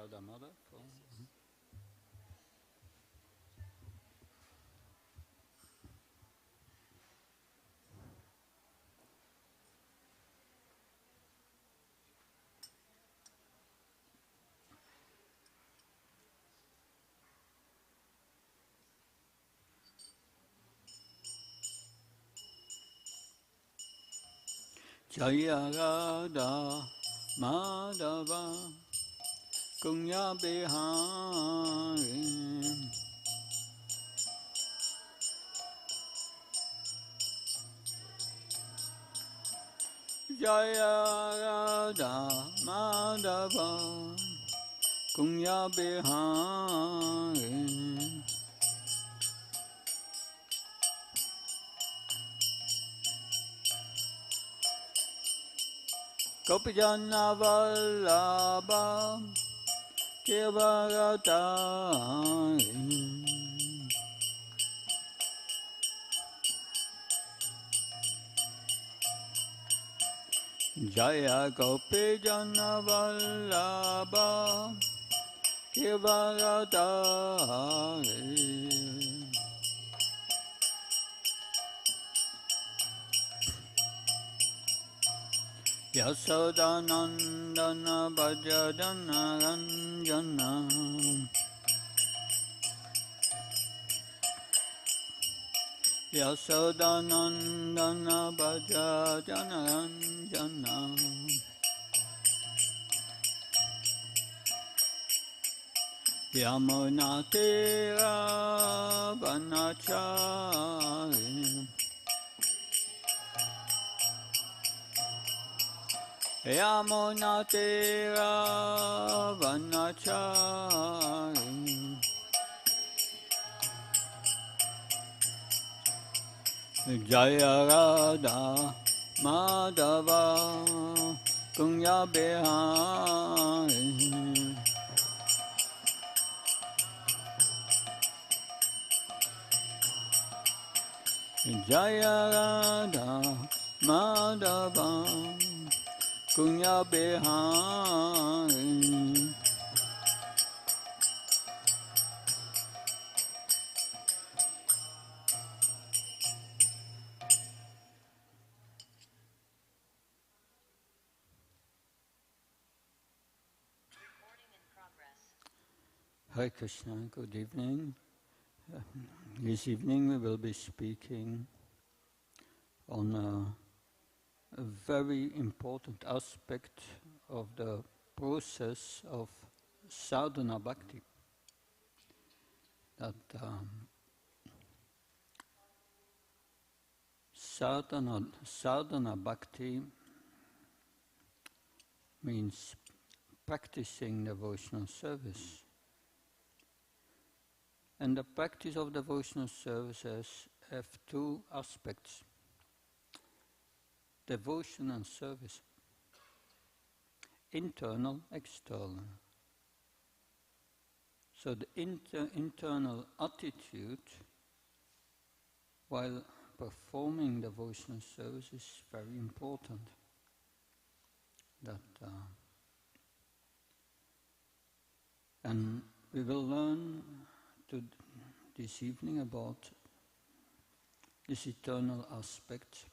the mother? Jaya Radha Madhava Kunya Bihari Jaya Radha Madhava Kunya Bihari Gopijana Vallabha Kevaratari Jaya Gopijana Vallabha Kevaratari Yasodanandana Bhajadana Ranjana Yasodanandana Bhajadana Ranjana Yamunatira Vanachari Yamunatira Vanachari Jaya Radha Madhava Kunya Bihari Jaya Radha Madhava Kunya Bihari Hare Krishna, good evening. This evening we will be speaking on a very important aspect of the process of Sadhana Bhakti. That Sadhana Bhakti means practicing devotional service. And the practice of devotional services have two aspects: devotion and service, internal, external. So the internal attitude while performing devotional service is very important. And we will learn this evening about this eternal aspect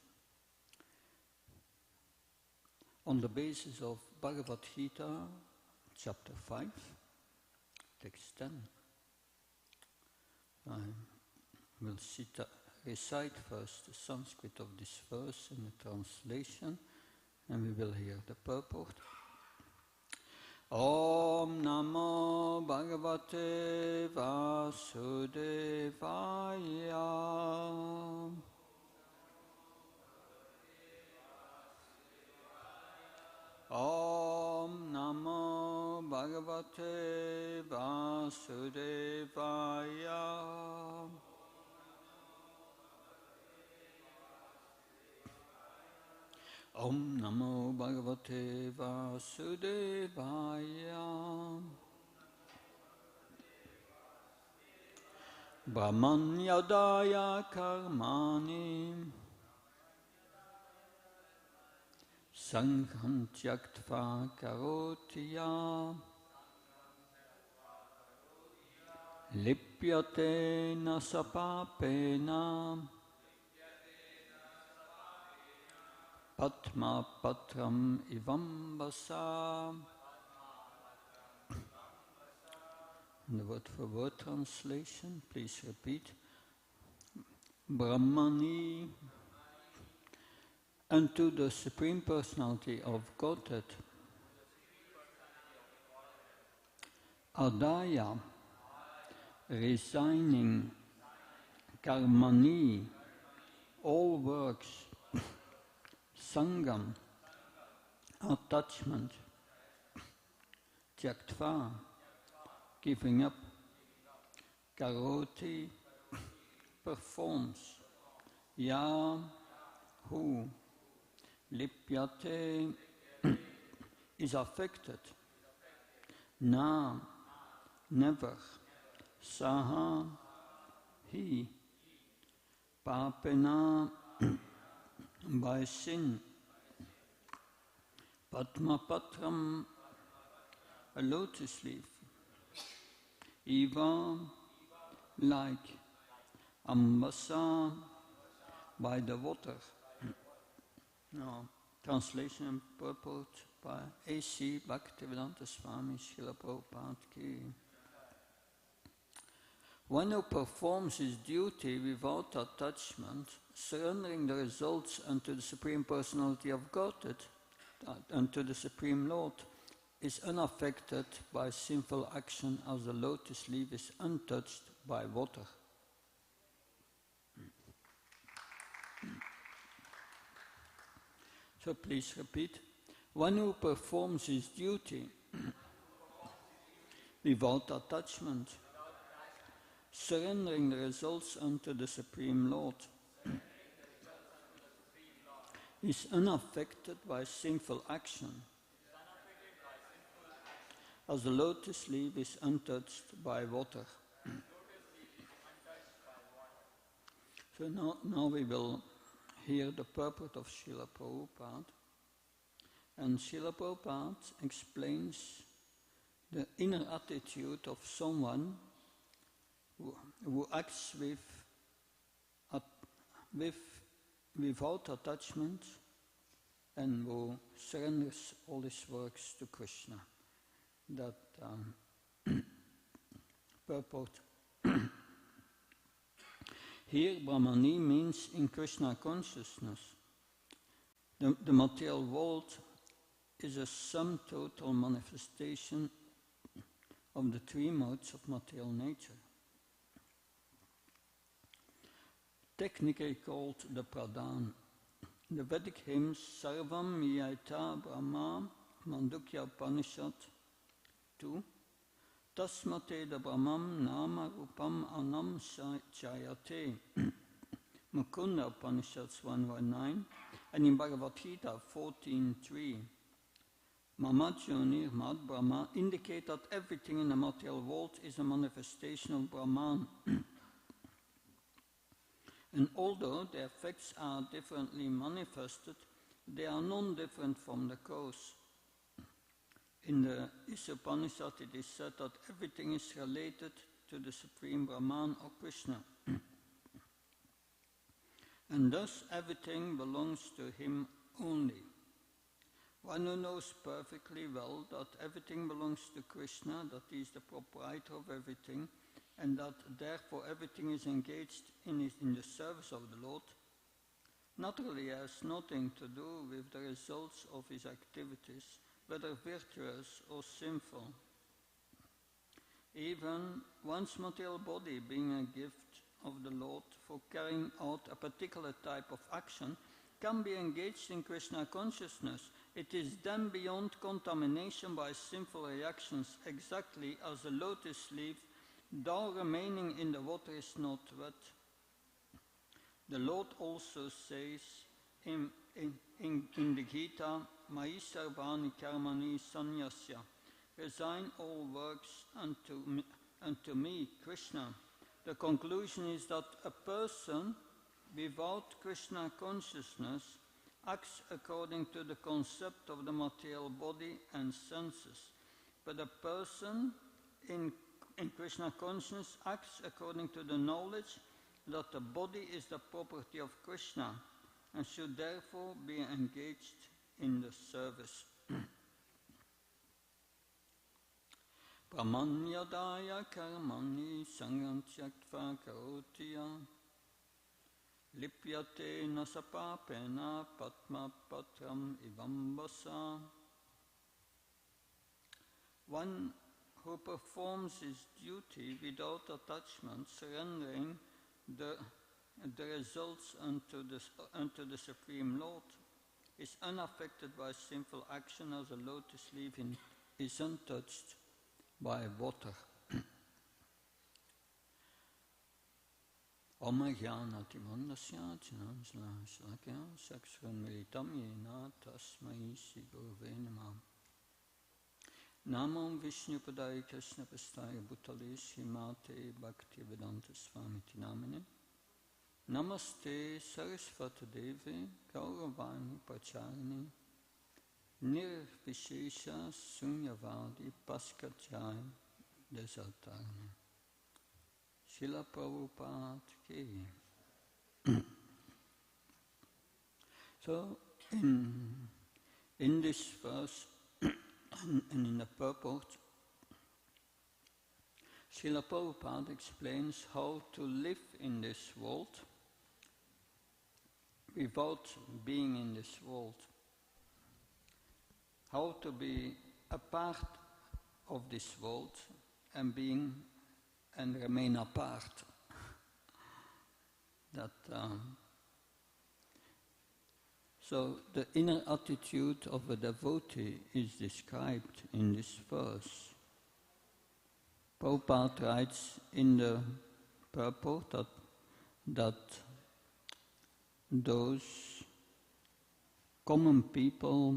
on the basis of Bhagavad Gita, chapter 5, text 10. I will recite first the Sanskrit of this verse and the translation, and we will hear the purport. Om Namo Bhagavate Vasudevaya. Om Namo Bhagavate Vasudevaya. Om Namo Bhagavate Vasudevaya. Brahmanyadaya karmani sangham tyaktva karotiya Lipyate na sapapena Patma patram ivambasa. The word for word translation, please repeat. Brahmani, unto the Supreme Personality of Godhead. Adaya, resigning. Karmani, all works. Sangam, attachment. Tyaktva, giving up. Karoti, performs. Ya, who. Lipyate, is affected. Na, never. Saha, he. Papena, by sin. Padmapatram, a lotus leaf. Eva, like. Ambasa, by the water. Now, translation and purport by A.C. Bhaktivedanta Swami Srila Prabhupada Ki. One who performs his duty without attachment, surrendering the results unto the Supreme Personality of Godhead, unto the Supreme Lord, is unaffected by sinful action as the lotus leaf is untouched by water. So please repeat. One who performs his duty without attachment, surrendering the results unto the Supreme Lord, is unaffected by sinful action, as the lotus leaf is untouched by water. So now we will hear the purport of Srila Prabhupada. And Srila Prabhupada explains the inner attitude of someone who acts without attachment and who surrenders all his works to Krishna. That purport. Here, Brahmani means in Krishna consciousness. The material world is a sum total manifestation of the three modes of material nature. Technically called the Pradhan. The Vedic hymns Sarvam Yaita Brahma Mandukya Upanishad 2 Tasmate da Brahmam Nama Rupam Anam Chayate Mukunda Upanishads 119 and in Bhagavad Gita 14.3 Mamajyonir Mad Brahma indicate that everything in the material world is a manifestation of Brahman. And although the effects are differently manifested, they are non-different from the cause. In the Upanishad it is said that everything is related to the Supreme Brahman or Krishna. And thus everything belongs to him only. One who knows perfectly well that everything belongs to Krishna, that he is the proprietor of everything, and that therefore everything is engaged in the service of the Lord, naturally has nothing to do with the results of his activities, whether virtuous or sinful. Even one's material body being a gift of the Lord for carrying out a particular type of action can be engaged in Krishna consciousness. It is then beyond contamination by sinful reactions, exactly as the lotus leaf, though remaining in the water, is not wet. The Lord also says in the Gita, Mai sarvani karmani sanyasya, resign all works unto me, Krishna. The conclusion is that a person without Krishna consciousness acts according to the concept of the material body and senses, but a person in in Krishna consciousness acts according to the knowledge that the body is the property of Krishna and should therefore be engaged in the service. Pramanyadaya karmani sangam tyaktva karotiya lipyate nasapapena patma patram ivambasa. One who performs his duty without attachment, surrendering the results unto the Supreme Lord, is unaffected by sinful action as a lotus leaf is untouched by water. Omajnanati mandasya chinamsla shlakya saksvan militam yena tasmai Shri Gurave namah. Namam Vishnu Padaya Krishna Pastaya Bhutale Srimate Bhakti Vedanta Swami Namine. Namaste Sarasvata Devi Gauravani Pracharini Nirvishesha Sunyavadi Paskachai Desatarni. Srila Prabhupada Ki. So in this verse and in the purport, Srila Prabhupada explains how to live in this world without being in this world. How to be a part of this world and remain apart. So the inner attitude of a devotee is described in this verse. Prabhupada writes in the purport that those common people,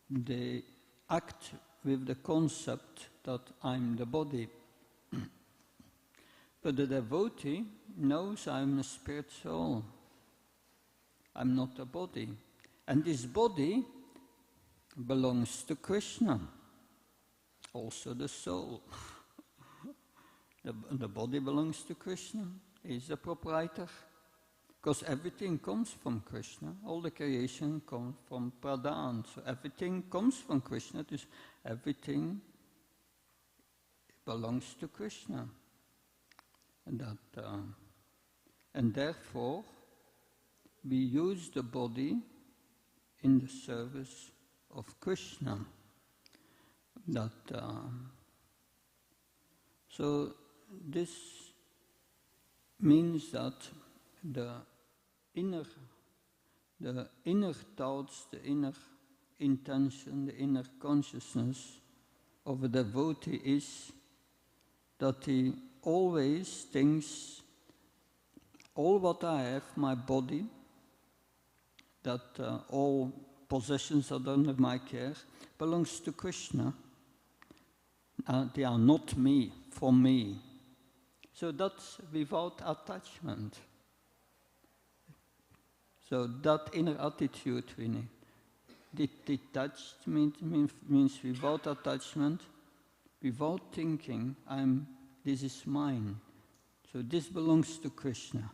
they act with the concept that I'm the body. But the devotee knows I'm a spirit soul. I'm not a body. And this body belongs to Krishna, also the soul. The body belongs to Krishna, he's the proprietor. Because everything comes from Krishna, all the creation comes from Pradhan, so everything comes from Krishna, everything belongs to Krishna. And therefore, we use the body in the service of Krishna. So this means that the inner thoughts, the inner intention, the inner consciousness of a devotee is that he always thinks, all what I have, my body, that all possessions are under my care, belongs to Krishna. They are not me, for me. So that's without attachment. So that inner attitude we need. Detached means without attachment, without thinking, this is mine. So this belongs to Krishna.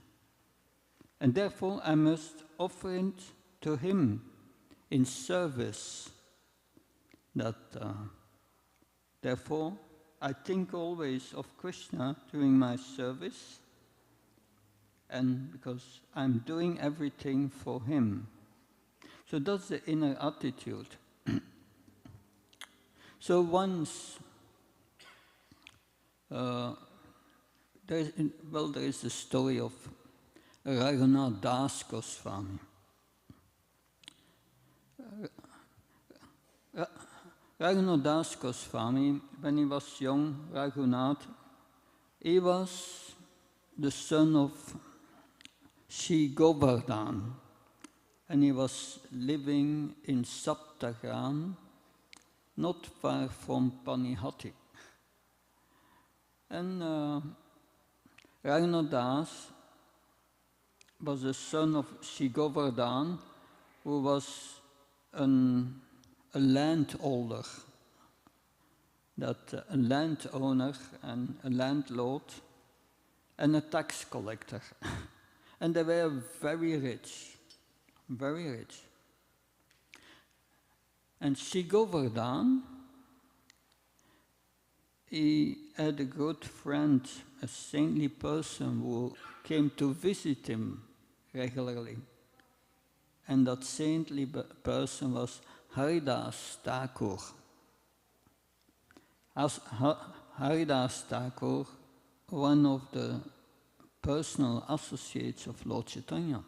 And therefore I must offer it to him in service. Therefore I think always of Krishna during my service, and because I'm doing everything for him. So that's the inner attitude. So once, there is the story of Raghunath Das Goswami. Raghunath Das Goswami, when he was young, Raghunath, he was the son of Sri Govardhan, and he was living in Saptagram, not far from Panihati. And Raghunath Das was the son of Sri Govardhan, who was a landholder. that a landowner and a landlord and a tax collector, and they were very rich, very rich. And Sri Govardhan, he had a good friend, a saintly person who came to visit him regularly. And that saintly person was Haridas Thakur. As Haridas Thakur, one of the personal associates of Lord Chaitanya.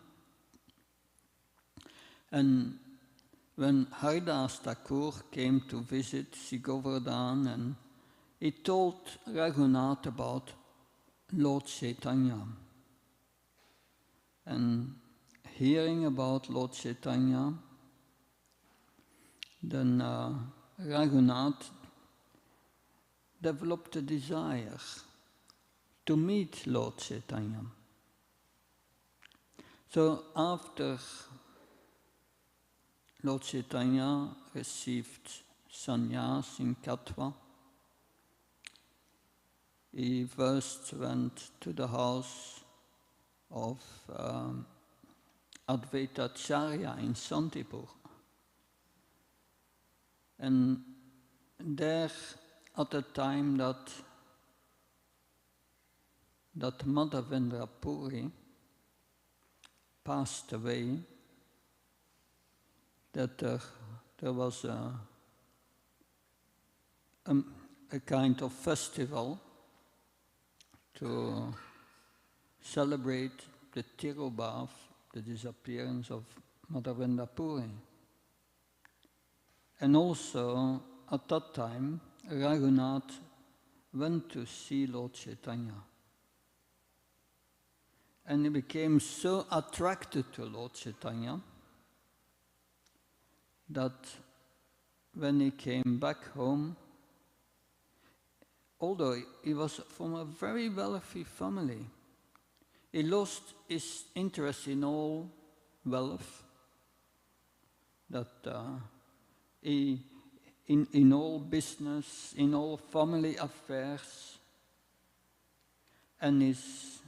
And when Haridas Thakur came to visit Sri Govardhan, and he told Raghunath about Lord Chaitanya. And hearing about Lord Chaitanya, then Raghunath developed a desire to meet Lord Chaitanya. So after Lord Chaitanya received sannyas in Katwa, he first went to the house of Advaita Acharya in Santipur. And there, at the time that Madhavendra Puri passed away, that there was a kind of festival to celebrate the Tirobhav, the disappearance of Madhavendra Puri. And also, at that time, Raghunath went to see Lord Chaitanya. And he became so attracted to Lord Chaitanya that when he came back home, although he was from a very wealthy family, he lost his interest in all wealth, that in all business, in all family affairs, and his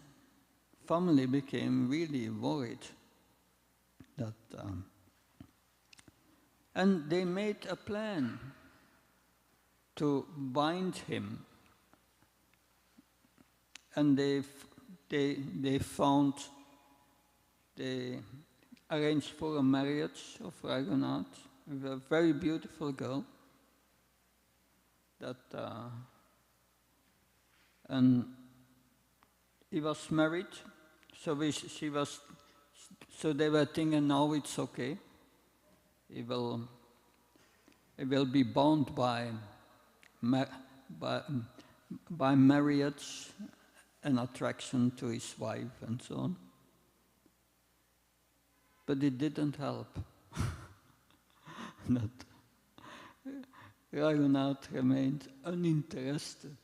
family became really worried that, and they made a plan to bind him, and they arranged for a marriage of Raghunath with a very beautiful girl, that and he was married, so they were thinking, now it's okay. He will be bound by marriage and attraction to his wife and so on. But it didn't help. That Raghunath remained uninterested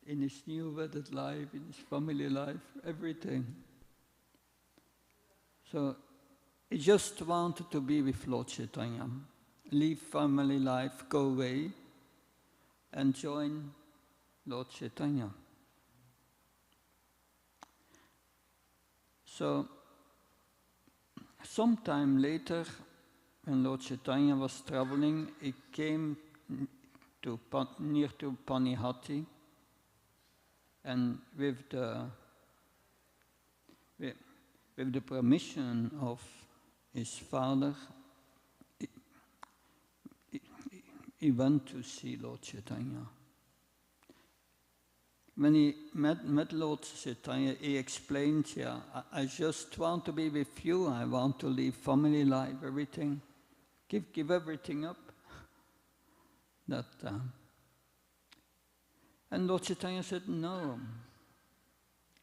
in his new wedded life, in his family life, everything. So he just wanted to be with Lord Chaitanya, leave family life, go away, and join Lord Chaitanya. So, sometime later, when Lord Chaitanya was traveling, he came near to Panihati, and with the permission of his father, he went to see Lord Chaitanya. When he met Lord Chaitanya, he explained, I just want to be with you, I want to leave family life, everything. Give everything up. And Lord Chaitanya said, no,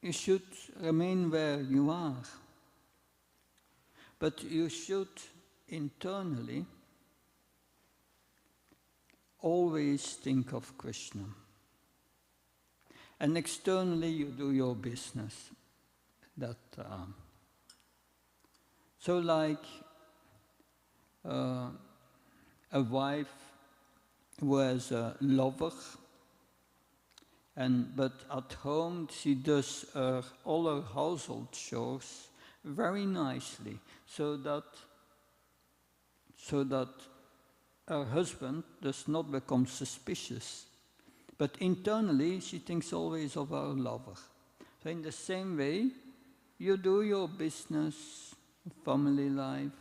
you should remain where you are. But you should internally always think of Krishna. And externally you do your business. So like a wife who has a lover, but at home she does all her household chores very nicely, so that her husband does not become suspicious. But internally, she thinks always of her lover. So in the same way, you do your business, family life,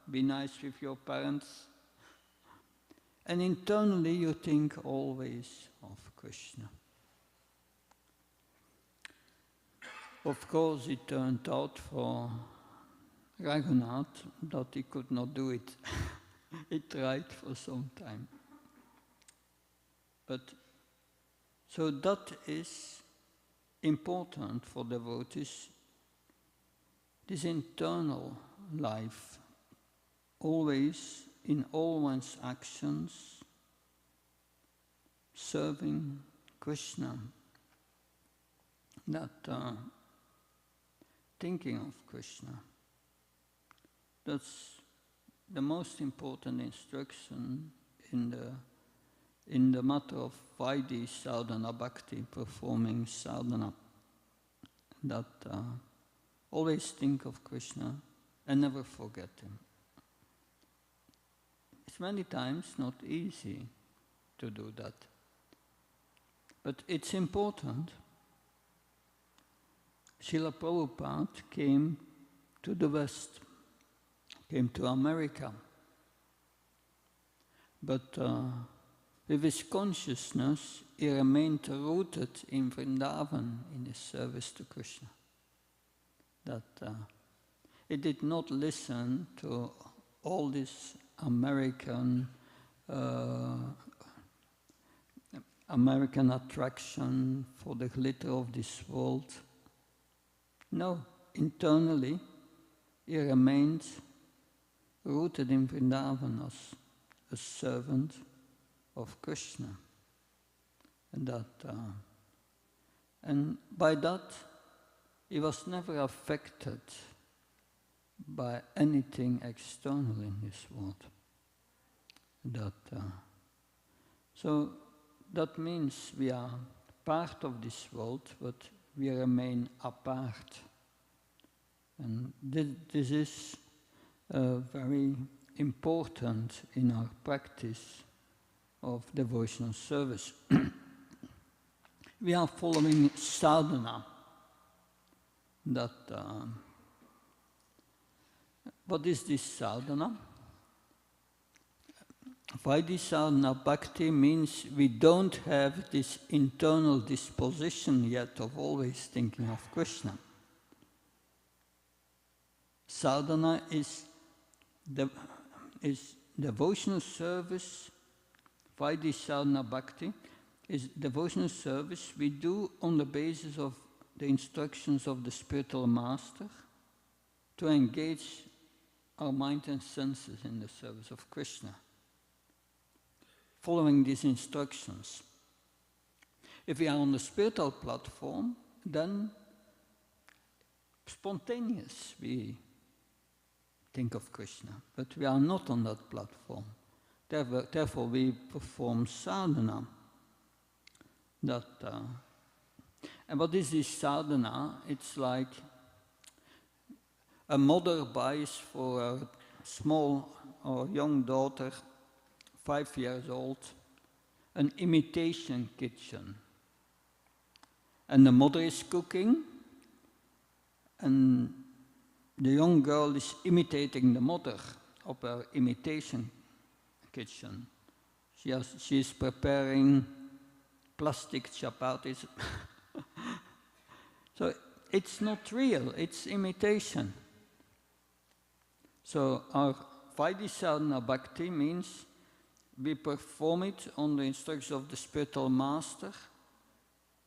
be nice with your parents, and internally you think always of Krishna. Of course, it turned out for Raghunath that he could not do it. He tried for some time. But so that is important for devotees, this internal life, always in all one's actions, serving Krishna, thinking of Krishna. That's the most important instruction in the matter of Vaidhi Sadhana Bhakti, performing sadhana, that always think of Krishna and never forget him. It's many times not easy to do that, but it's important. Srila Prabhupada came to the West, came to America, but with his consciousness, he remained rooted in Vrindavan in his service to Krishna. He did not listen to all this American attraction for the glitter of this world. No, internally, he remained rooted in Vrindavan as a servant of Krishna. And by that, he was never affected by anything external in this world. So that means we are part of this world, but we remain apart. And this is very important in our practice of devotional service. We are following sadhana. What is this sadhana? Vaidhi Sadhana Bhakti means we don't have this internal disposition yet of always thinking of Krishna. Sadhana is devotional service. Vaidhi Sadhana Bhakti is devotional service we do on the basis of the instructions of the spiritual master to engage our mind and senses in the service of Krishna, following these instructions. If we are on the spiritual platform, then spontaneous we think of Krishna, but we are not on that platform. Therefore we perform sadhana. And what is this sadhana? It's like a mother buys for a small or young daughter, 5 years old, an imitation kitchen. And the mother is cooking, and the young girl is imitating the mother of her imitation kitchen. She is preparing plastic chapatis. So it's not real, it's imitation. So our Vaidhi Sadhana Bhakti means we perform it on the instructions of the spiritual master,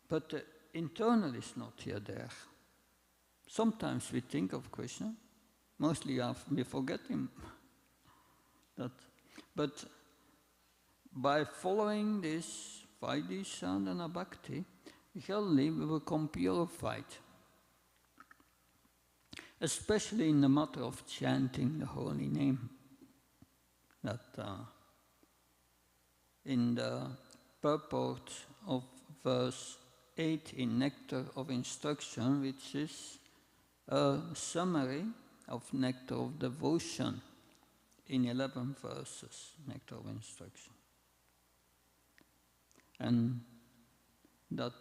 but the internal is not yet there. Sometimes we think of Krishna, mostly we forget him. But by following this Vaidhi Sadhana Bhakti, gradually we will become purified, especially in the matter of chanting the holy name. in the purport of verse 8 in Nectar of Instruction, which is a summary of Nectar of Devotion in 11 verses, Nectar of Instruction. And that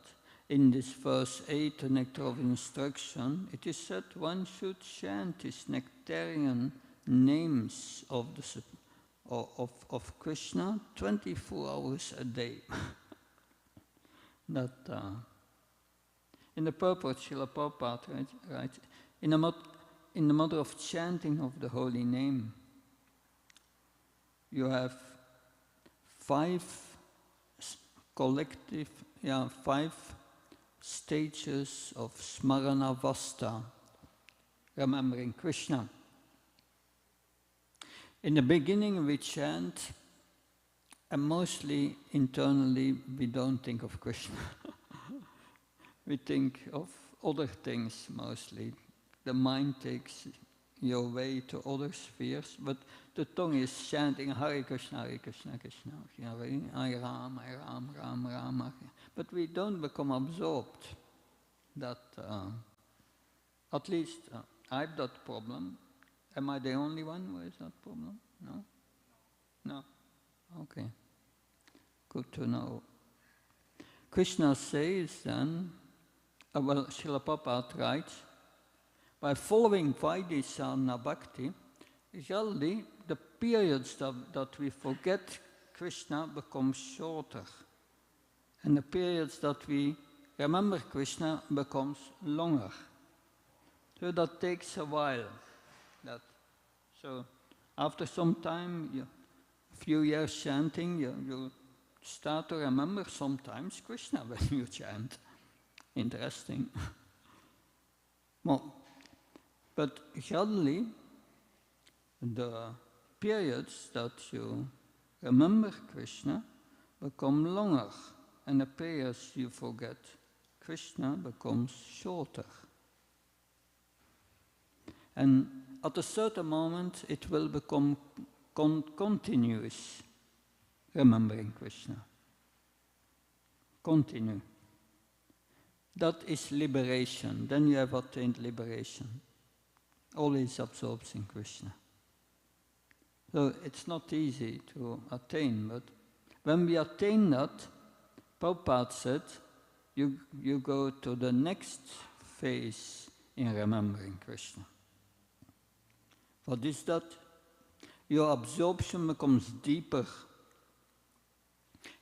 in this verse 8, the Nectar of Instruction, it is said one should chant these nectarian names of Krishna 24 hours a day. That in the purport, Srila Prabhupada writes, in the matter of chanting of the holy name, you have five stages of smaranavasta, remembering Krishna. In the beginning we chant, and mostly internally we don't think of Krishna. We think of other things mostly. The mind takes your way to other spheres, but the tongue is chanting Hare Krishna, Krishna, Hare Ram, Ram, Hare. But we don't become absorbed. That, at least I have that problem. Am I the only one who has that problem? No? No? Okay. Good to know. Krishna says then, Srila Prabhupada writes, by following Vaidhi Bhakti, usually the periods that we forget Krishna become shorter. And the periods that we remember Krishna becomes longer. So that takes a while. So after some time, a few years chanting, you start to remember sometimes Krishna when you chant. Interesting. Well, but gradually, the periods that you remember Krishna become longer, and the periods you forget Krishna becomes shorter. And at a certain moment, it will become continuous, remembering Krishna. Continue. That is liberation. Then you have attained liberation. Always absorbs in Krishna. So it's not easy to attain, but when we attain that, Prabhupada said, you go to the next phase in remembering Krishna. What is that? Your absorption becomes deeper.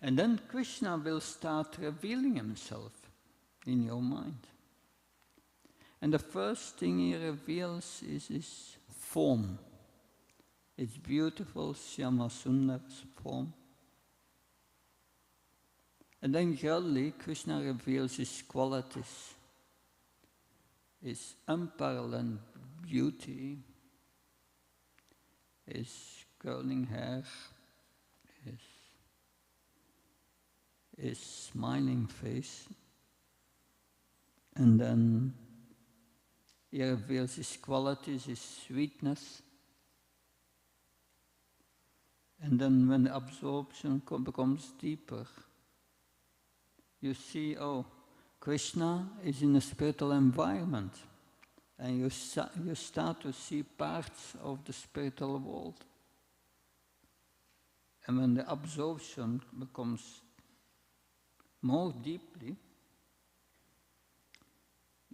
And then Krishna will start revealing himself in your mind. And the first thing he reveals is his form. It's beautiful, Shyama Sundar's form. And then gradually Krishna reveals his qualities, his unparalleled beauty, his curling hair, his smiling face, and then he reveals his qualities, his sweetness. And then when the absorption becomes deeper, you see, oh, Krishna is in a spiritual environment. And you start to see parts of the spiritual world. And when the absorption becomes more deeply,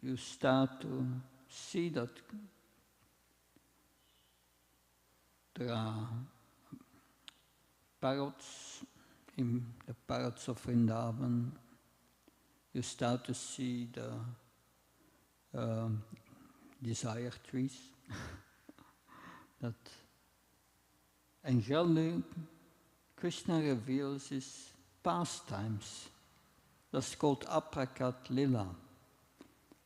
you start to see that there are parrots in the parrots of Vrindavan. You start to see the desire trees. And gradually Krishna reveals his pastimes. That's called aprakat lila.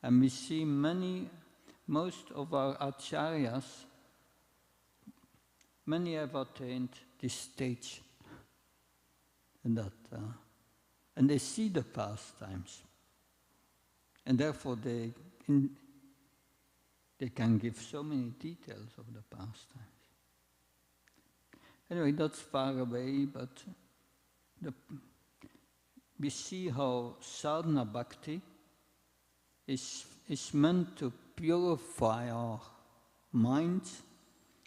And we see most of our acharyas, many have attained this stage. And they see the pastimes. And therefore they can give so many details of the pastimes. Anyway, that's far away, but we see how sadhana bhakti is meant to purify our minds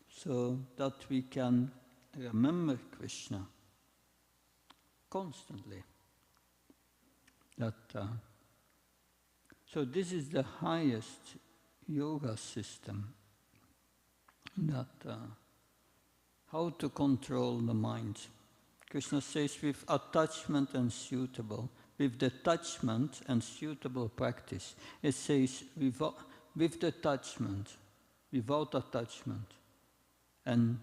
so that we can remember Krishna constantly. So this is the highest yoga system, how to control the mind. Krishna says with attachment and suitable, with detachment and suitable practice. It says with detachment, without attachment, and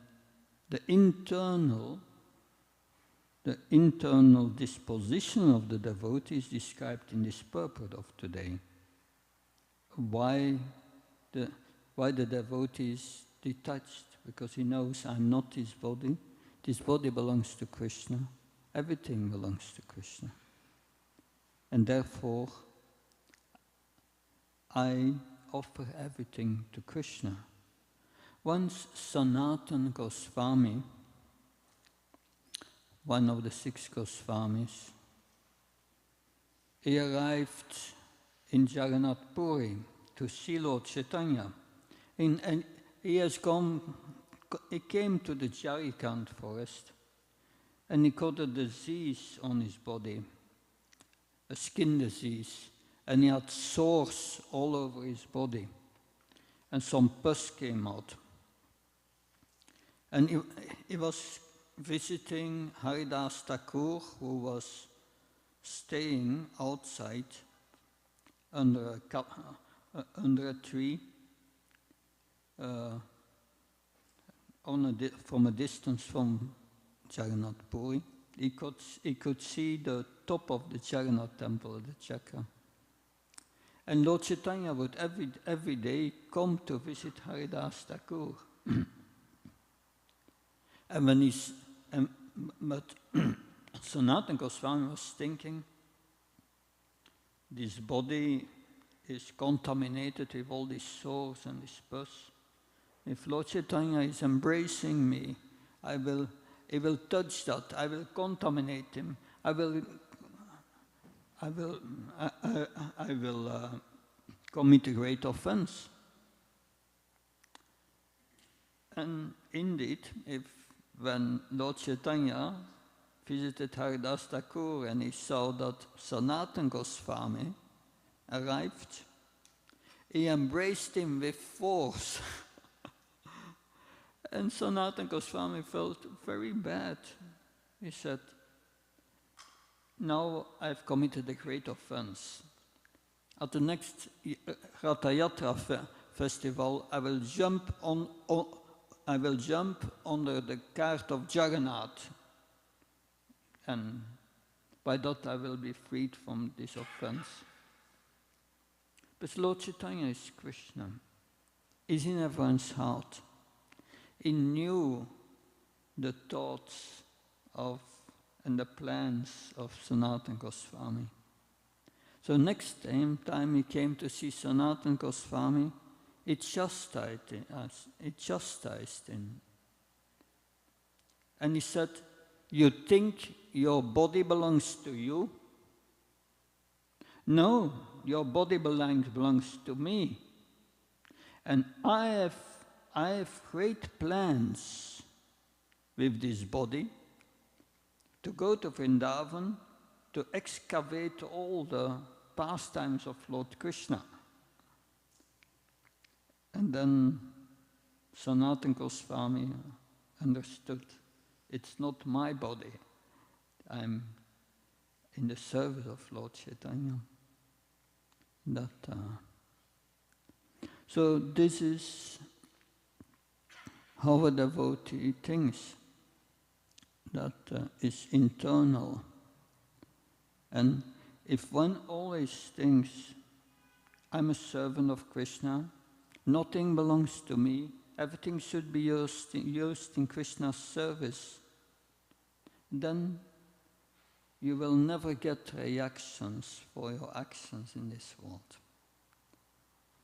the internal disposition of the devotee is described in this purport of today. Why the devotee is detached? Because he knows, I'm not his body. This body belongs to Krishna. Everything belongs to Krishna. And therefore, I offer everything to Krishna. Once Sanatana Goswami, one of the 6 Goswamis, he arrived in Jagannath Puri to see Lord Chaitanya. And he came to the Jharikand forest and he got a disease on his body, a skin disease, and he had sores all over his body, and some pus came out. And he was visiting Haridas Thakur, who was staying outside under a tree from a distance from Jagannath Puri. He could see the top of the Jagannath temple, the Chakra. And Lord Chaitanya would every day come to visit Haridas Thakur. But Sanatana Goswami was thinking, this body is contaminated with all these sores and this pus. If Lord Chaitanya is embracing me, he will touch that. I will contaminate him. I will commit a great offense. And indeed, when Lord Chaitanya visited Haridas Thakur and he saw that Sanatana Goswami arrived, he embraced him with force. And Sanatana Goswami felt very bad. He said, now I've committed a great offense. At the next Ratha Yatra festival, I will jump under the cart of Jagannath, and by that I will be freed from this offense. But Lord Chaitanya is Krishna. He's in everyone's heart. He knew the thoughts and the plans of Sanatana Goswami. So next time he came to see Sanatana Goswami, it chastised him. And he said, you think your body belongs to you? No, your body belongs to me. And I have great plans with this body to go to Vrindavan to excavate all the pastimes of Lord Krishna. And then Sanatana Goswami understood, it's not my body. I'm in the service of Lord Chaitanya. So this is how a devotee thinks, that is internal. And if one always thinks, I'm a servant of Krishna, nothing belongs to me, everything should be used in Krishna's service, then you will never get reactions for your actions in this world.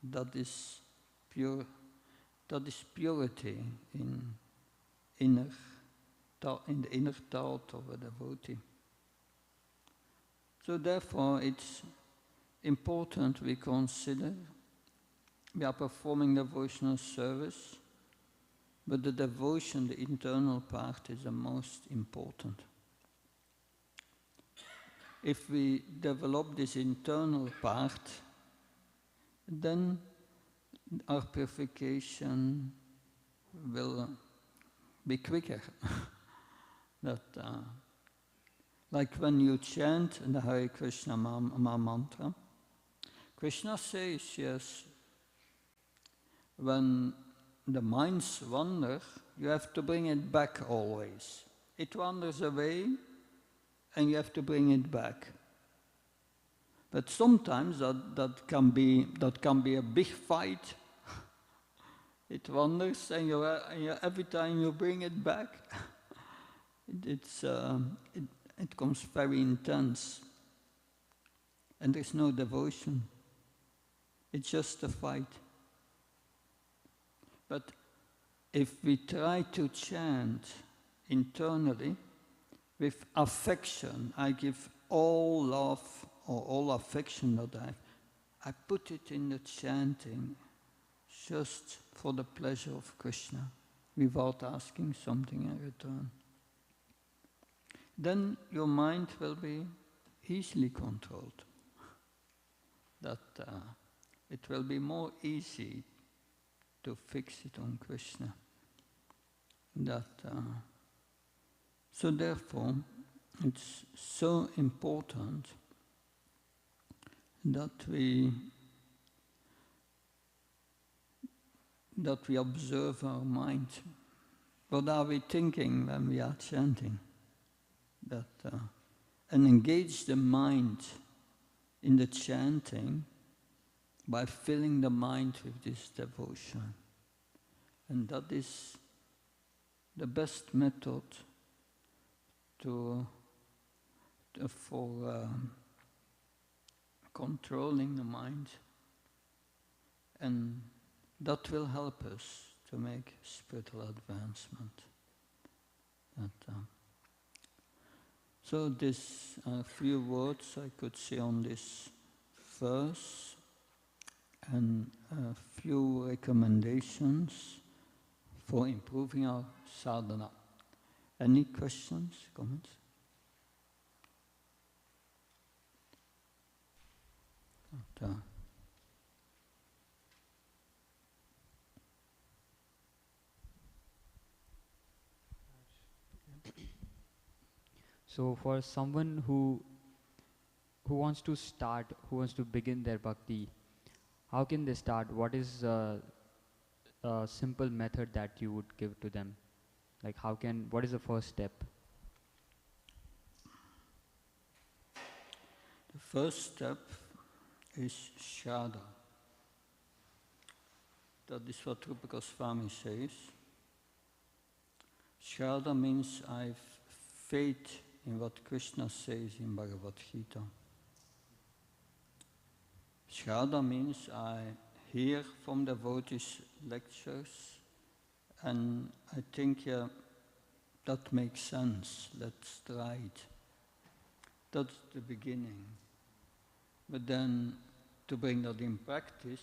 That is purity in the inner thought of a devotee. So therefore it's important we consider we are performing devotional service, but the devotion, the internal part, is the most important. If we develop this internal part, then our purification will be quicker. Like when you chant the Hare Krishna mantra, Krishna says, yes, when the minds wander, you have to bring it back always. It wanders away, and you have to bring it back. But sometimes that can be a big fight. It wanders, and every time you bring it back, it becomes very intense. And there's no devotion. It's just a fight. But if we try to chant internally with affection, I give all love or all affection that I put it in the chanting just for the pleasure of Krishna, without asking something in return. Then your mind will be easily controlled. It will be more easy to fix it on Krishna. So therefore, it's so important that we observe our mind. What are we thinking when we are chanting? And engage the mind in the chanting by filling the mind with this devotion. And that is the best method for controlling the mind. And that will help us to make spiritual advancement. So these few words I could say on this verse, and a few recommendations for improving our sadhana. Any questions, comments? So for someone who wants to start, who wants to begin their bhakti, how can they start? What is a simple method that you would give to them? Like what is the first step? The first step is Shraddha. That is what Rupa Swami says. Shraddha means I have faith in what Krishna says in Bhagavad Gita. Shraddha means I hear from devotees lectures, and I think that makes sense. Let's try it. That's the beginning. But then, to bring that in practice,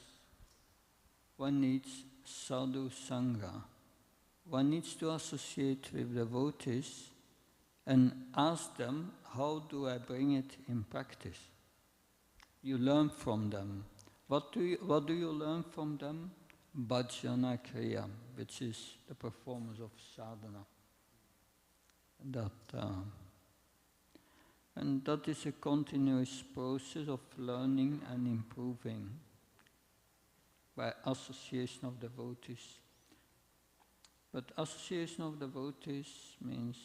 one needs sadhu sangha. One needs to associate with devotees and ask them, how do I bring it in practice? You learn from them. What do you learn from them? Bhajana Kriya, which is the performance of sadhana. And that is a continuous process of learning and improving by association of devotees. But association of devotees means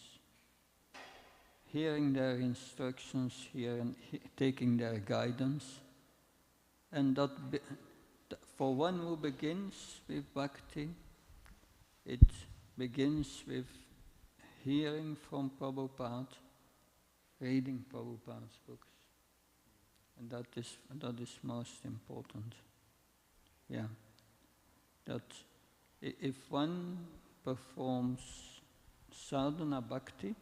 hearing their instructions, taking their guidance, and for one who begins with bhakti, it begins with hearing from Prabhupada, reading Prabhupada's books, and that is most important. Yeah, that if one performs sadhana bhakti,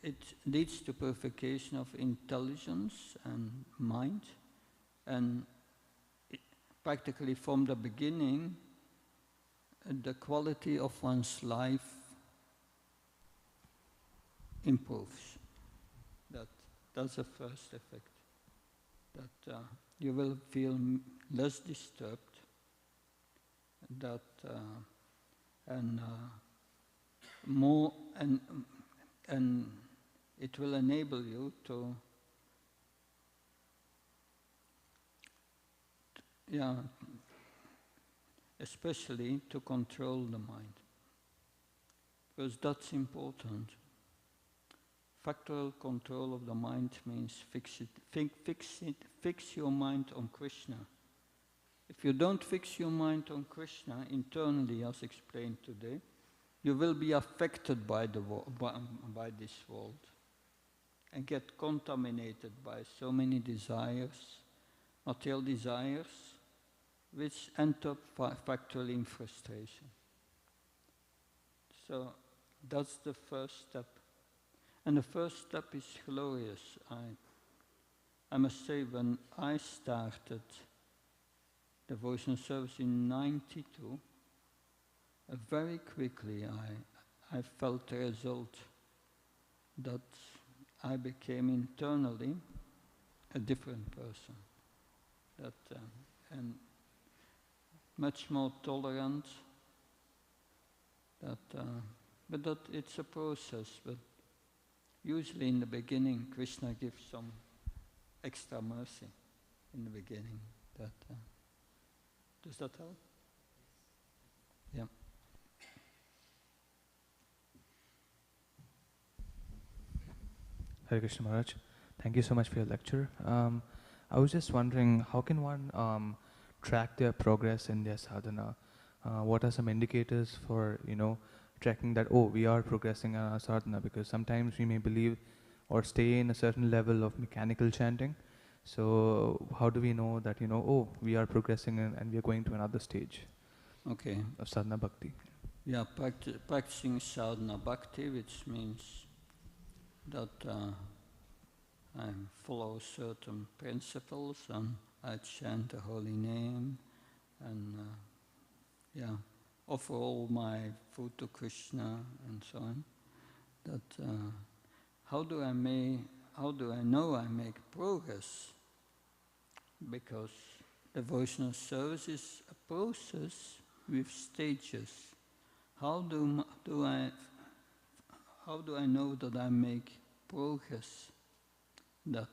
it leads to purification of intelligence and mind, and practically from the beginning, the quality of one's life improves. That's the first effect. That you will feel less disturbed. That and more and it will enable you to especially to control the mind, because that's important. Factual control of the mind means fix your mind on Krishna. If you don't fix your mind on Krishna internally, as explained today, you will be affected by by this world and get contaminated by so many desires, material desires, which end up factually in frustration. So that's the first step. And the first step is glorious. I must say, when I started devotional service in '92, very quickly I felt the result that I became internally a different person, and much more tolerant. But that it's a process. But usually in the beginning, Krishna gives some extra mercy in the beginning. Does that help? Yeah. Hare Krishna Maharaj, thank you so much for your lecture. I was just wondering, how can one track their progress in their sadhana? What are some indicators for, tracking that, oh, we are progressing in our sadhana? Because sometimes we may believe or stay in a certain level of mechanical chanting. So how do we know that, oh, we are progressing and we are going to another stage of sadhana bhakti? Yeah, practicing sadhana bhakti, which means that I follow certain principles and I chant the holy name and offer all my food to Krishna and so on. That how do I know I make progress? Because devotional service is a process with stages. How do I know that I make progress? That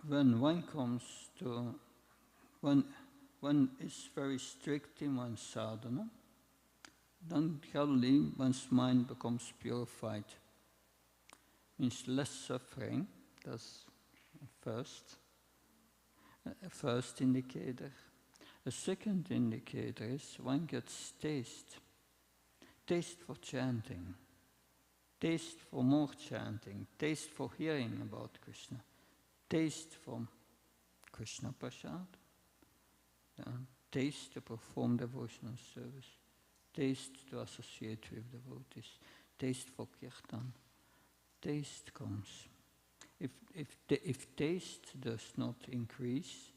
when one comes to one is very strict in one's sadhana, then gradually one's mind becomes purified. Means less suffering. That's a first indicator. A second indicator is one gets taste for chanting, taste for more chanting, taste for hearing about Krishna, taste for Krishna Prasad, taste to perform devotional service, taste to associate with devotees, taste for kirtan. Taste comes. If taste does not increase,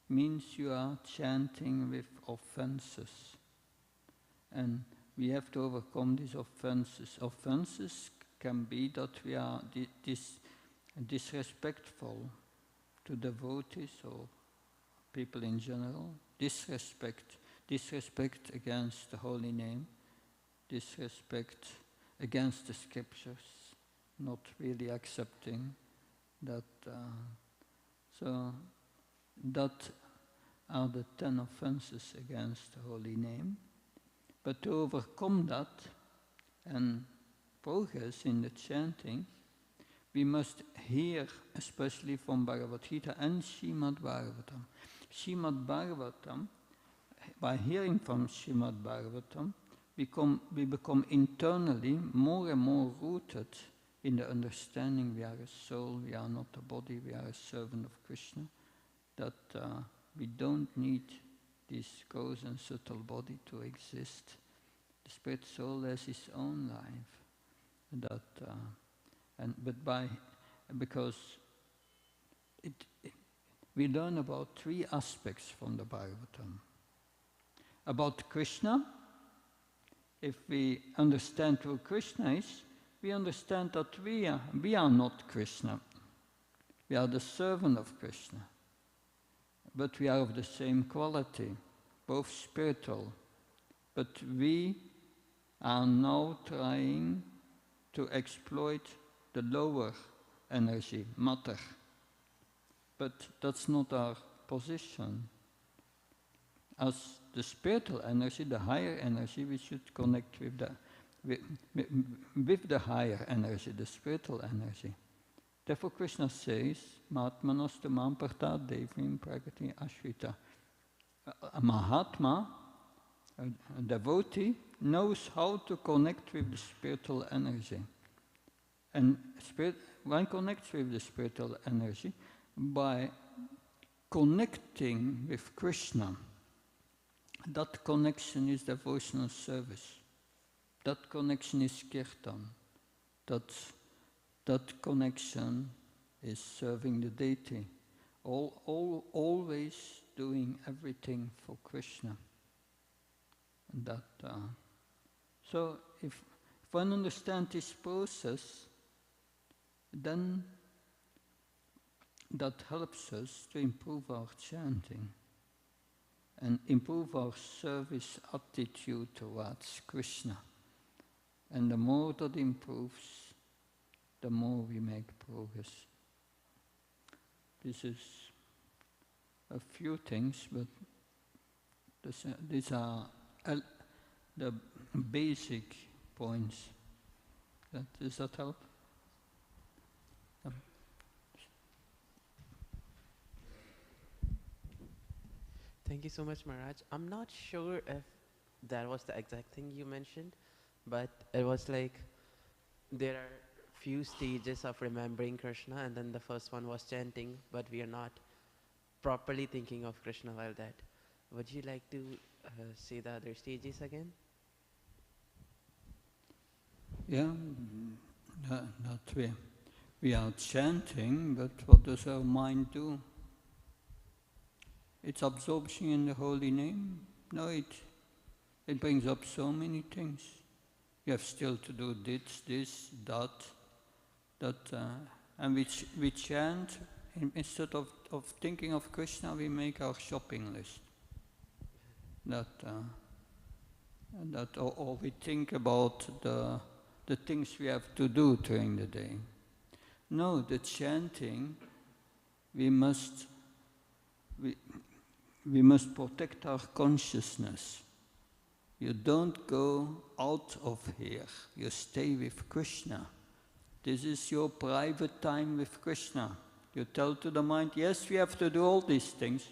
means you are chanting with offenses. And we have to overcome these offenses. Offenses can be that we are disrespectful to devotees or people in general, disrespect against the holy name, disrespect against the scriptures, not really accepting that. So that are the 10 offenses against the holy name. But to overcome that and progress in the chanting, we must hear, especially from Bhagavad Gita and Srimad Bhagavatam. Srimad Bhagavatam, by hearing from Srimad Bhagavatam, we become internally more and more rooted in the understanding we are a soul, we are not a body, we are a servant of Krishna, that we don't need this gross and subtle body to exist. The spirit soul has his own life. Because we learn about three aspects from the Bhagavatam. About Krishna, if we understand who Krishna is, we understand that we are not Krishna. We are the servant of Krishna. But we are of the same quality, both spiritual. But we are now trying to exploit the lower energy, matter. But that's not our position. As the spiritual energy, the higher energy, we should connect with the higher energy, the spiritual energy. Therefore Krishna says, Mahatmanos Tamam Parta Devim Pragati Ashvita. A Mahatma, a devotee, knows how to connect with the spiritual energy. And one connects with the spiritual energy by connecting with Krishna. That connection is devotional service. That connection is kirtan. That connection is serving the deity. Always doing everything for Krishna. So if one understands this process, then that helps us to improve our chanting and improve our service attitude towards Krishna. And the more that improves, the more we make progress. This is a few things, but these are the basic points. Does that help? Thank you so much, Maharaj. I'm not sure if that was the exact thing you mentioned, but it was like there are few stages of remembering Krishna, and then the first one was chanting, but we are not properly thinking of Krishna while that. Would you like to say the other stages again? Yeah, that we are chanting, but what does our mind do? It's absorption in the holy name. No, it brings up so many things. You have still to do this, that, and we chant. Instead of thinking of Krishna, we make our shopping list. Or we think about the things we have to do during the day. No, the chanting, we must protect our consciousness. You don't go out of here. You stay with Krishna. This is your private time with Krishna. You tell to the mind, yes, we have to do all these things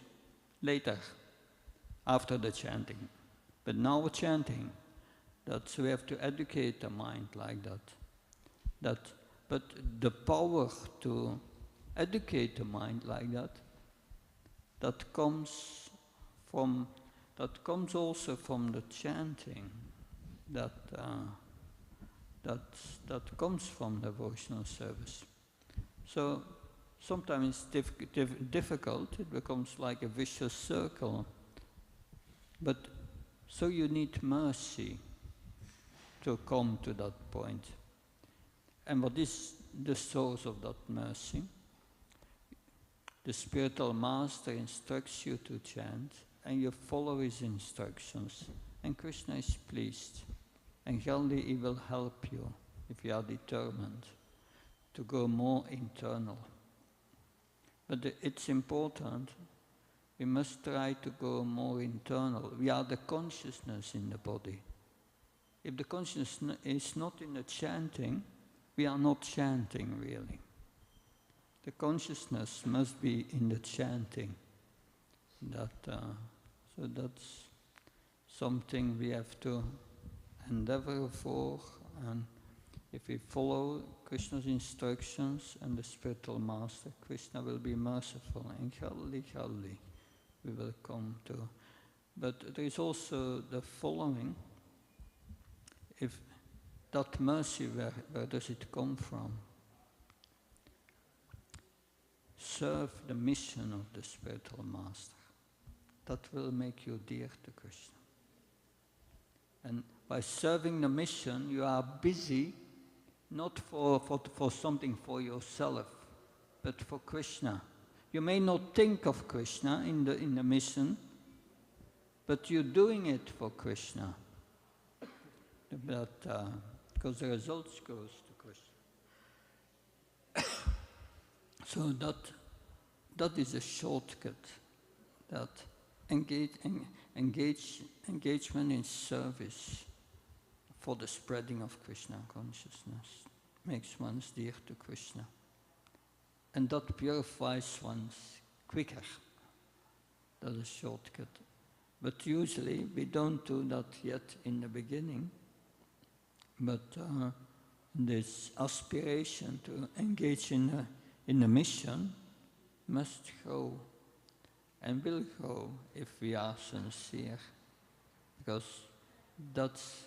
later, after the chanting. But now we're chanting. So we have to educate the mind like that. But the power to educate the mind like that comes also from the chanting. That comes from devotional service. So sometimes it's difficult. It becomes like a vicious circle. But so you need mercy to come to that point. And what is the source of that mercy? The spiritual master instructs you to chant, and you follow his instructions, and Krishna is pleased. And surely he will help you if you are determined to go more internal. But it's important, we must try to go more internal. We are the consciousness in the body. If the consciousness is not in the chanting, we are not chanting really. The consciousness must be in the chanting. So that's something we have to endeavor for, and if we follow Krishna's instructions and the spiritual master, Krishna will be merciful, and Kali we will come to. But there is also the following. if that mercy, where does it come from? Serve the mission of the spiritual master. That will make you dear to Krishna. And by serving the mission, you are busy not for something for yourself, but for Krishna. You may not think of Krishna in the mission, but you're doing it for Krishna. Because the results goes to Krishna. So that is a shortcut. That engagement in service for the spreading of Krishna consciousness makes one dear to Krishna. And that purifies one quicker. That's a shortcut. But usually we don't do that yet in the beginning. But this aspiration to engage in the mission must grow and will grow if we are sincere. Because that's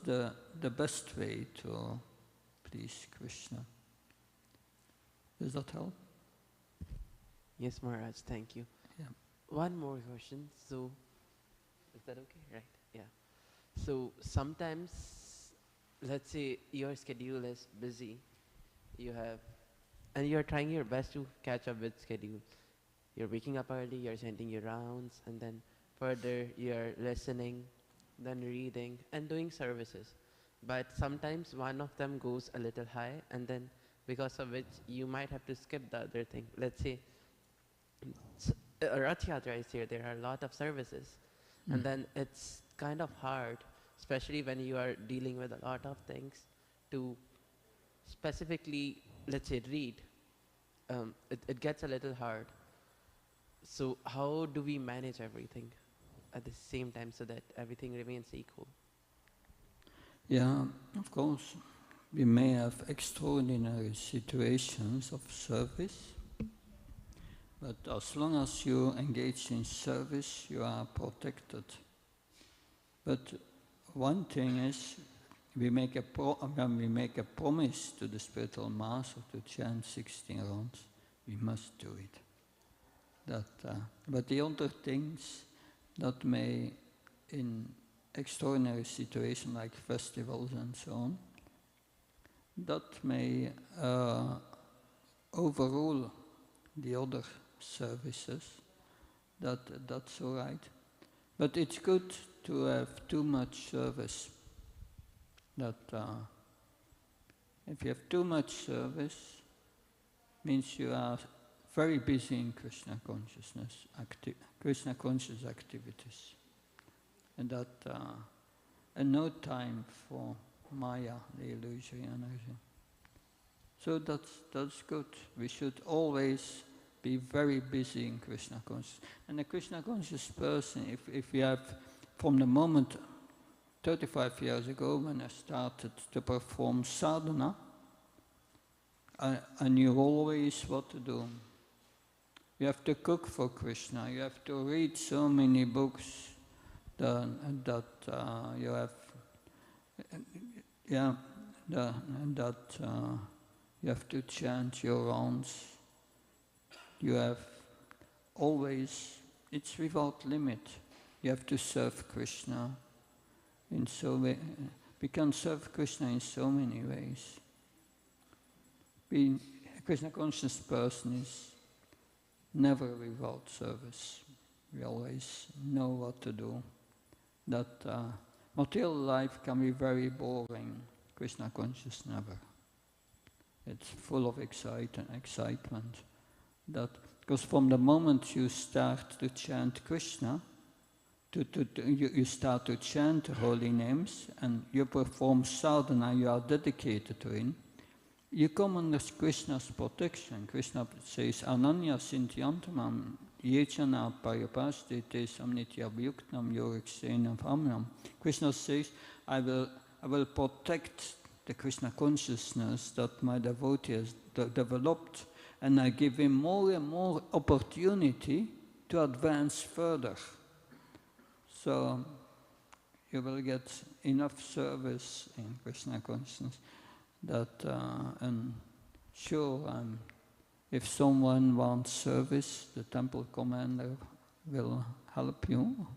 the best way to please Krishna. Does that help? Yes, Maharaj, thank you. Yeah. One more question. So, is that okay? Right, yeah. So, sometimes, let's say your schedule is busy, and you're trying your best to catch up with schedule. You're waking up early, you're sending your rounds, and then further you're listening, then reading, and doing services. But sometimes one of them goes a little high, and then because of which you might have to skip the other thing. Let's say Rath Yatra is here, there are a lot of services. And then it's kind of hard, especially when you are dealing with a lot of things, to specifically, let's say, read. It gets a little hard. So how do we manage everything at the same time so that everything remains equal? Yeah, of course. We may have extraordinary situations of service, but as long as you engage in service, you are protected. But one thing is, when we make a promise to the spiritual master to chant 16 rounds, we must do it. But the other things that may, in extraordinary situations like festivals and so on, that may overrule the other services. That's all right. But it's good to have too much service. If you have too much service, means you are very busy in Krishna consciousness, Krishna conscious activities, and no time for Maya, the illusory energy. So that's good. We should always be very busy in Krishna consciousness. And a Krishna conscious person, if we have, from the moment 35 years ago when I started to perform sadhana, I knew always what to do. You have to cook for Krishna, you have to read so many books that you have, you have to chant your rounds. You have always, it's without limit. You have to serve Krishna we can serve Krishna in so many ways. Being a Krishna conscious person is never without service. We always know what to do. That material life can be very boring. Krishna conscious never. It's full of excitement. Because from the moment you start to chant Krishna, you start to chant holy names and you perform sadhana, you are dedicated to him, you come under Krishna's protection. Krishna says, Ananya sintyantamam yechana paripastite samnitya vyuktam yoriksenam amnam. Krishna says, I will protect the Krishna consciousness that my devotee has developed, and I give him more and more opportunity to advance further. So you will get enough service in Krishna consciousness that, and sure, if someone wants service, the temple commander will help you.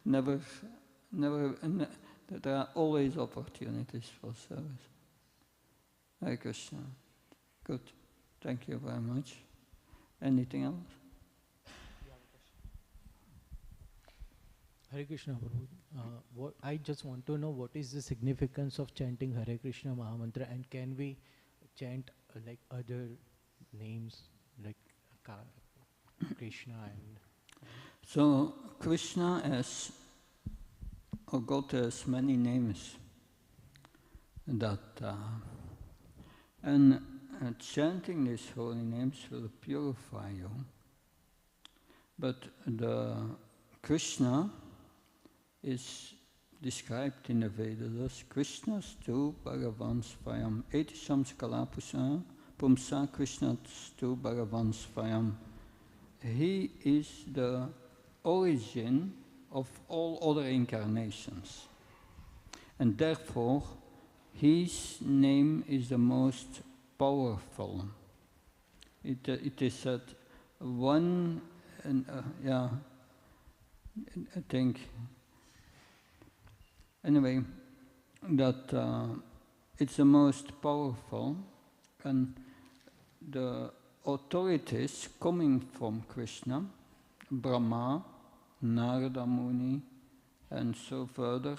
There are always opportunities for service. Hare Krishna. Good. Thank you very much. Anything else? Hare Krishna, Prabhu. I just want to know what is the significance of chanting Hare Krishna Mahamantra, and can we chant like other names like Krishna and... So Krishna has, or God has many names that, and chanting these holy names will purify you. But the Krishna is described in the Vedas as Krishnastu Bhagavansvayam Etisham Skalapusa Pumsa Krishnastu Bhagavansvayam. He is the origin of all other incarnations. And therefore, his name is the most powerful. It is said one, I think, anyway, that it's the most powerful, and the authorities coming from Krishna, Brahma, Narada Muni, and so further,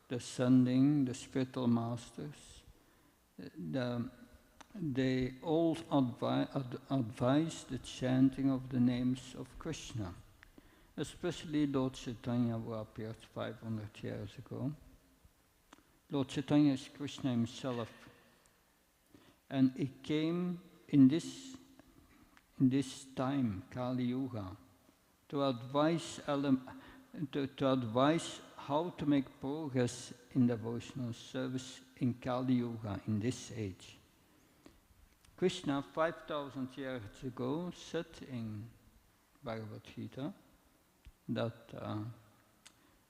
descending, the spiritual masters, they all advise the chanting of the names of Krishna, especially Lord Chaitanya, who appeared 500 years ago. Lord Chaitanya is Krishna himself, and he came in this time, Kali Yuga, to advise how to make progress in devotional service in Kali Yuga, in this age. Krishna, 5,000 years ago, said in Bhagavad Gita that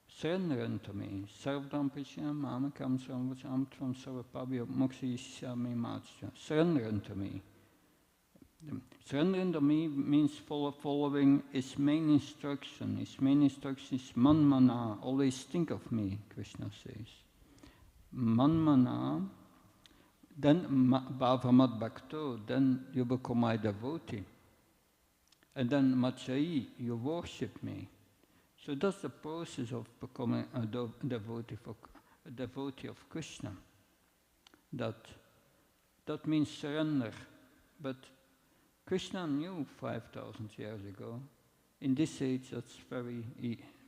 surrender unto me, sarvadam prisham mamakam sarvacham tvam sarvapabhyo mokshayishyami matsya. Surrender unto me. Surrender unto me means following his main instruction. His main instruction is manmana, always think of me, Krishna says. Manmana, then bhavamat bhakto, then you become my devotee. And then machai, you worship me. So that's the process of becoming a devotee of Krishna. That means surrender. But Krishna knew 5,000 years ago. In this age, that's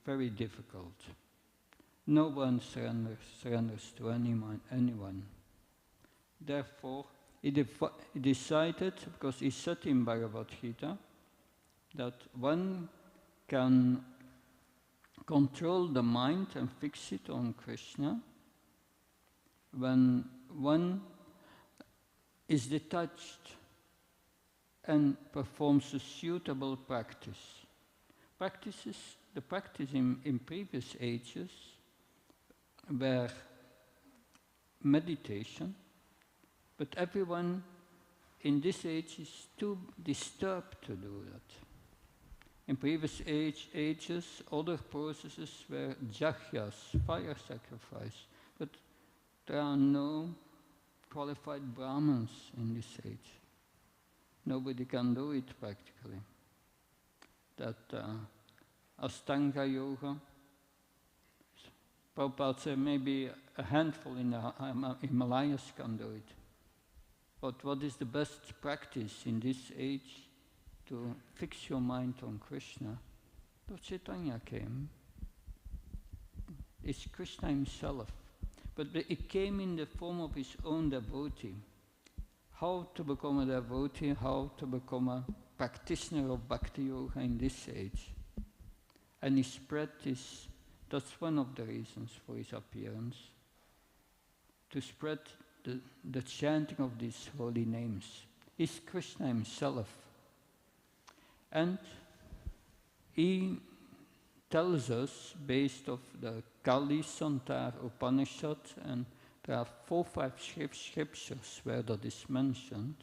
very difficult. No one surrenders to anyone. Therefore, he decided, because he said in Bhagavad Gita, that one can control the mind and fix it on Krishna when one is detached and performs a suitable practice. The practice in previous ages were meditation, but everyone in this age is too disturbed to do that. In previous ages, other processes were jahyas, fire sacrifice, but there are no qualified Brahmins in this age. Nobody can do it practically. That Astanga Yoga, Prabhupada said maybe a handful in the Himalayas can do it. But what is the best practice in this age to fix your mind on Krishna? Lord Chaitanya came. It's Krishna himself. But it came in the form of his own devotee. How to become a devotee, how to become a practitioner of Bhakti Yoga in this age. And he spread this, that's one of the reasons for his appearance, to spread the chanting of these holy names. It's Krishna himself. And he tells us, based on the Kali Santar Upanishad, and there are 4-5 scriptures where that is mentioned,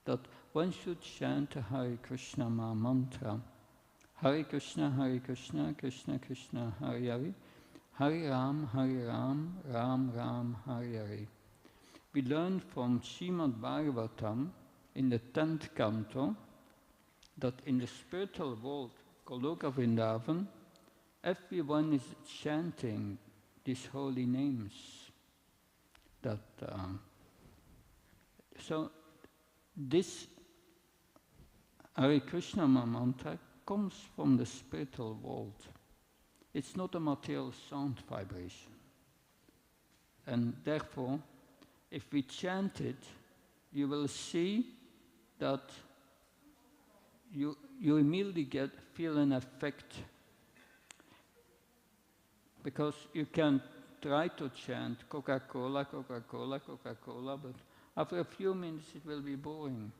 that one should chant a Hare Krishna Maha Mantra. Hare Krishna, Krishna Krishna, Hare Hare, Hare Ram, Ram Ram, Hare Hare. We learn from Srimad Bhagavatam in the 10th canto that in the spiritual world, Goloka Vrindavan, everyone is chanting these holy names. So this Hare Krishna mantra comes from the spiritual world. It's not a material sound vibration. And therefore, if we chant it, you will see that you immediately feel an effect. Because you can try to chant Coca-Cola, Coca-Cola, Coca-Cola, but after a few minutes it will be boring.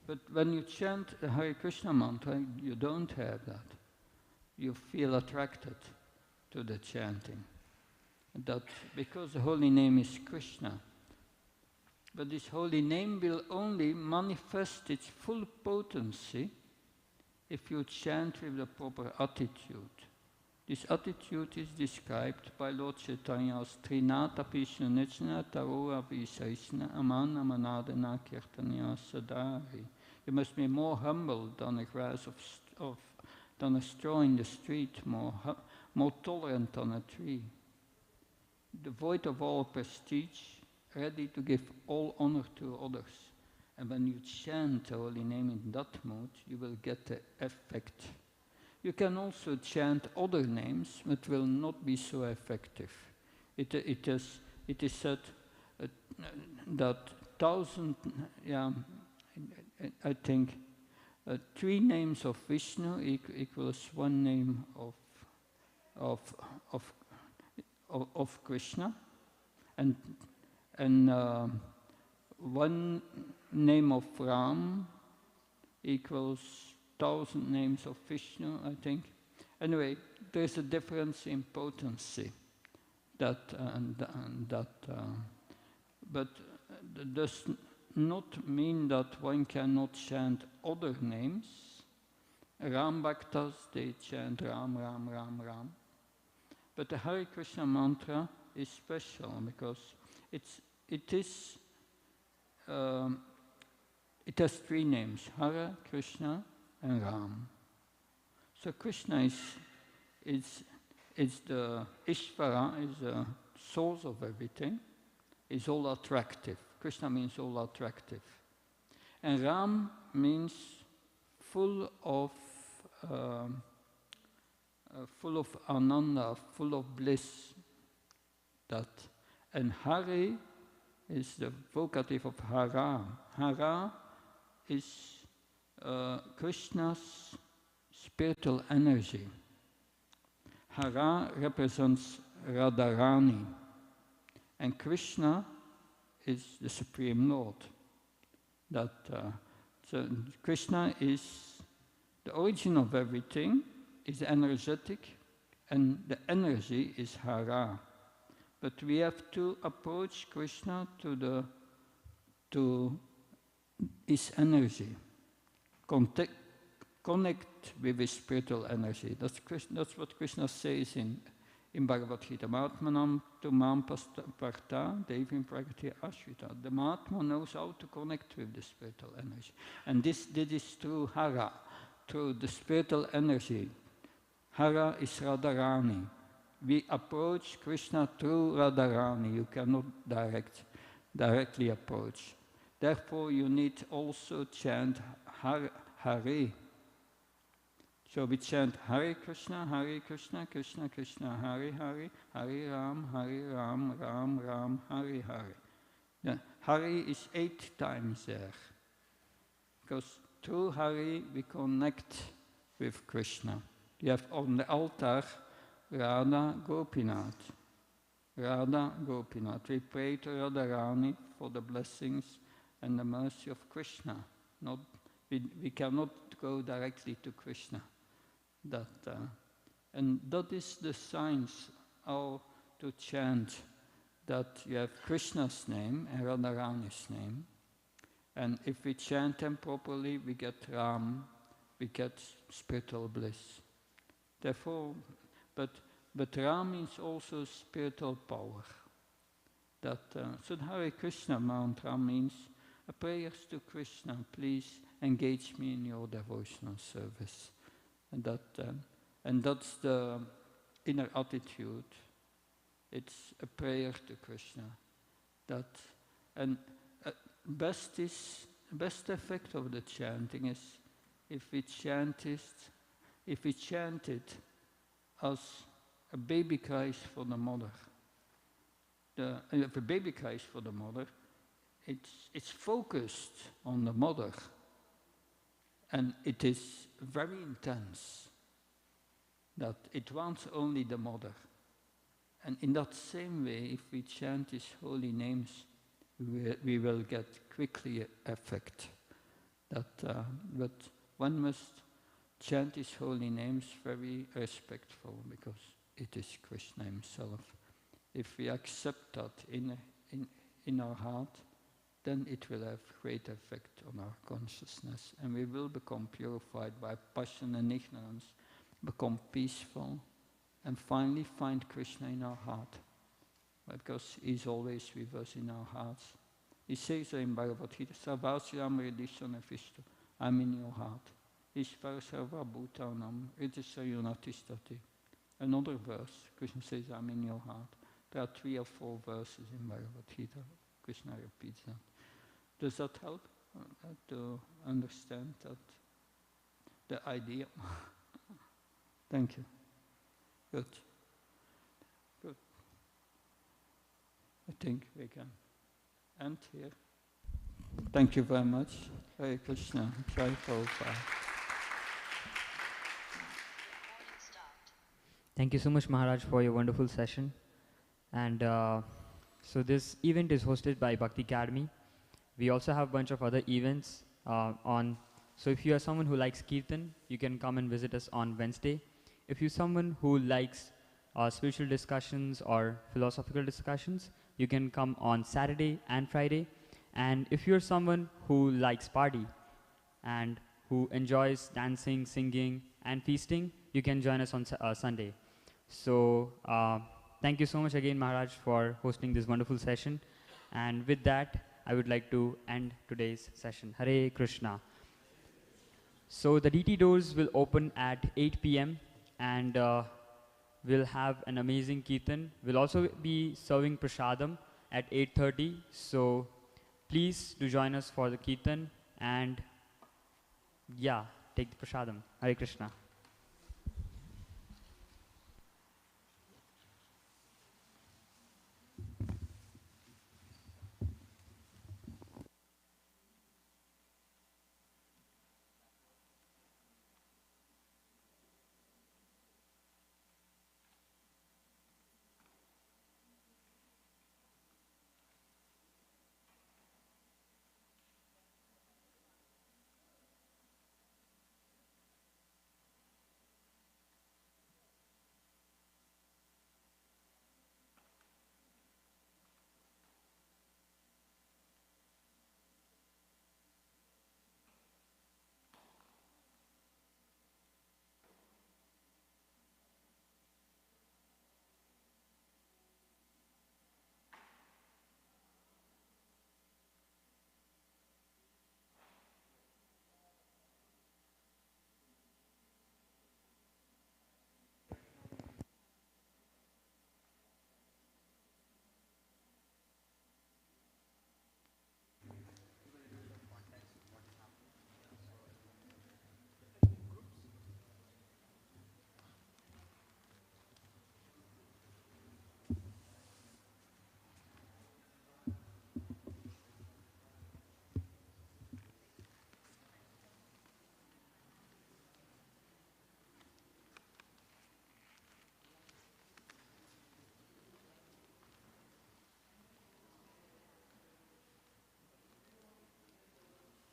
But when you chant the Hare Krishna mantra, you don't have that. You feel attracted to the chanting. That because the holy name is Krishna. But this holy name will only manifest its full potency if you chant with the proper attitude. This attitude is described by Lord Chaitanya as Trinata Pishna Nichna Tarora Visaisna Amana Manadana Kirtanya Sadari. You must be more humble than a grass than a straw in the street, more tolerant than a tree, devoid of all prestige, ready to give all honor to others. And when you chant the holy name in that mood, you will get the effect. You can also chant other names, but will not be so effective. It is said that 1,000, I think, 3 names of Vishnu equals 1 name of Krishna, and 1 name of Ram equals 1,000 names of Vishnu, I think. Anyway, there's a difference in potency. But it does not mean that one cannot chant other names. Ram Bhaktas, they chant Ram, Ram, Ram, Ram. But the Hare Krishna mantra is special because it has 3 names: Hare, Krishna, and Ram. So Krishna is the Ishvara, is the source of everything, is all attractive. Krishna means all attractive. And Ram means full of ananda, full of bliss. And Hari is the vocative of Hara. Hara is Krishna's spiritual energy. Hara represents Radharani, and Krishna is the Supreme Lord. So Krishna is the origin of everything, is energetic, and the energy is Hara. But we have to approach Krishna to his energy, connect with his spiritual energy. That's what Krishna says in Bhagavad Gita. Mahatmanam tu mam parta devim prakriti ashrita. The Mahatma knows how to connect with the spiritual energy. And this is through Hara, through the spiritual energy. Hara is Radharani. We approach Krishna through Radharani. You cannot directly approach. Therefore, you need also chant Hare. So we chant Hare Krishna, Krishna Krishna, Hare Hare, Hare Ram, Ram Ram, Hare Hare. Yeah, Hare is 8 times there. Because through Hare we connect with Krishna. You have on the altar Radha Gopinath. Radha Gopinath. We pray to Radharani for the blessings and the mercy of Krishna. We cannot go directly to Krishna. And that is the science how to chant that you have Krishna's name and Radharani's name. And if we chant them properly, we get Ram, we get spiritual bliss. Therefore, but Ram means also spiritual power. So the Hare Krishna mantra means a prayers to Krishna, please engage me in your devotional service. And that's the inner attitude. It's a prayer to Krishna. Best effect of the chanting is if we chant it as a baby cries for the mother. If a baby cries for the mother, it's focused on the mother, and it is very intense. That it wants only the mother. And in that same way, if we chant His holy names, we will get quickly effect. But one must chant His holy names very respectful, because it is Krishna Himself. If we accept that in our heart, then it will have great effect on our consciousness, and we will become purified by passion and ignorance, become peaceful, and finally find Krishna in our heart, because He's always with us in our hearts. He says so in Bhagavad Gita, Sarvasya Amridishana Vishtu, I'm in your heart. Ishvara Sarva Bhutanam Ridhisayunatistati. Another verse, Krishna says, I'm in your heart. There are 3 or 4 verses in Bhagavad Gita. Krishna repeats that. Does that help to understand the idea? Thank you. Good. I think we can end here. Thank you very much. Hare Krishna. Jai Prabhupada. Thank you so much, Maharaj, for your wonderful session. And so this event is hosted by Bhakti Academy. We also have a bunch of other events so if you are someone who likes Kirtan, you can come and visit us on Wednesday. If you're someone who likes spiritual discussions or philosophical discussions, you can come on Saturday and Friday. And if you're someone who likes party and who enjoys dancing, singing, and feasting, you can join us on Sunday. So thank you so much again, Maharaj, for hosting this wonderful session. And with that, I would like to end today's session. Hare Krishna. So the DT doors will open at 8 p.m. and we'll have an amazing Kirtan. We'll also be serving Prasadam at 8:30. So please do join us for the Kirtan and take the Prasadam. Hare Krishna.